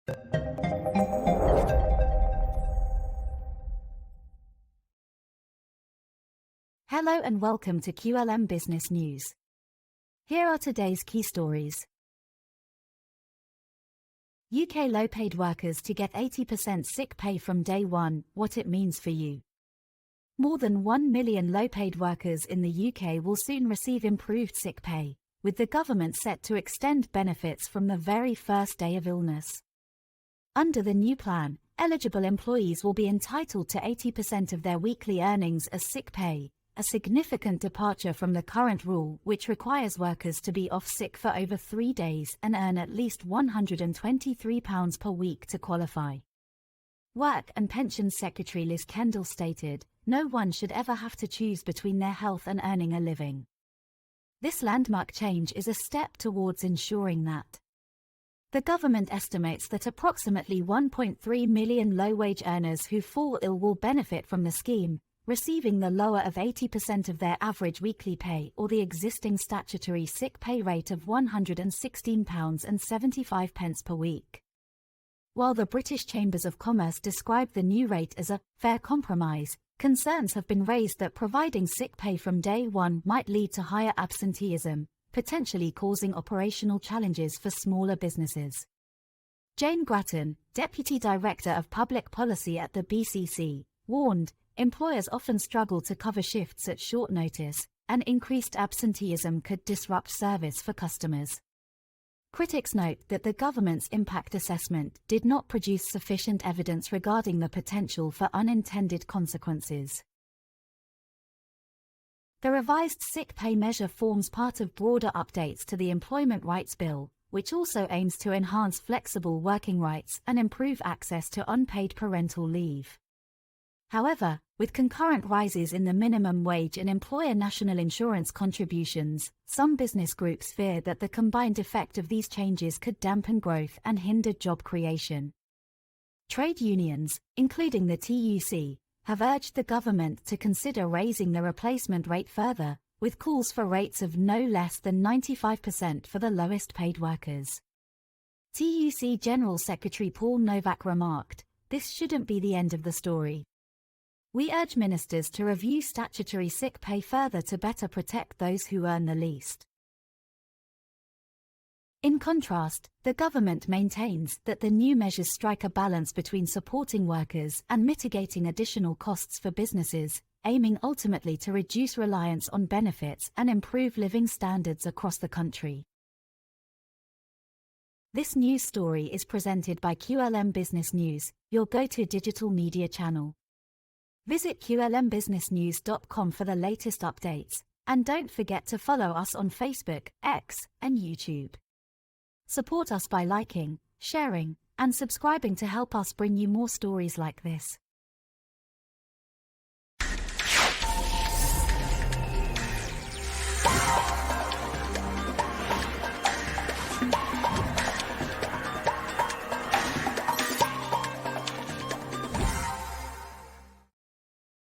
Hello and welcome to QLM Business News. Here are today's key stories. UK low-paid workers to get 80% sick pay from day one, what it means for you. More than 1 million low-paid workers in the UK will soon receive improved sick pay, with the government set to extend benefits from the very first day of illness. Under the new plan, eligible employees will be entitled to 80% of their weekly earnings as sick pay, a significant departure from the current rule which requires workers to be off sick for over 3 days and earn at least £123 per week to qualify. Work and Pensions Secretary Liz Kendall stated, "No one should ever have to choose between their health and earning a living." This landmark change is a step towards ensuring that. The government estimates that approximately 1.3 million low-wage earners who fall ill will benefit from the scheme, receiving the lower of 80% of their average weekly pay or the existing statutory sick pay rate of £116.75 per week. While the British Chambers of Commerce described the new rate as a fair compromise, concerns have been raised that providing sick pay from day one might lead to higher absenteeism, potentially causing operational challenges for smaller businesses. Jane Grattan, Deputy Director of Public Policy at the BCC, warned, "Employers often struggle to cover shifts at short notice, and increased absenteeism could disrupt service for customers." Critics note that the government's impact assessment did not produce sufficient evidence regarding the potential for unintended consequences. The revised sick pay measure forms part of broader updates to the Employment Rights Bill, which also aims to enhance flexible working rights and improve access to unpaid parental leave. However, with concurrent rises in the minimum wage and employer national insurance contributions, some business groups fear that the combined effect of these changes could dampen growth and hinder job creation. Trade unions, including the TUC, have urged the government to consider raising the replacement rate further, with calls for rates of no less than 95% for the lowest paid workers. TUC General Secretary Paul Novak remarked, "This shouldn't be the end of the story. We urge ministers to review statutory sick pay further to better protect those who earn the least." In contrast, the government maintains that the new measures strike a balance between supporting workers and mitigating additional costs for businesses, aiming ultimately to reduce reliance on benefits and improve living standards across the country. This news story is presented by QLM Business News, your go-to digital media channel. Visit QLMBusinessNews.com for the latest updates, and don't forget to follow us on Facebook, X, and YouTube. Support us by liking, sharing, and subscribing to help us bring you more stories like this.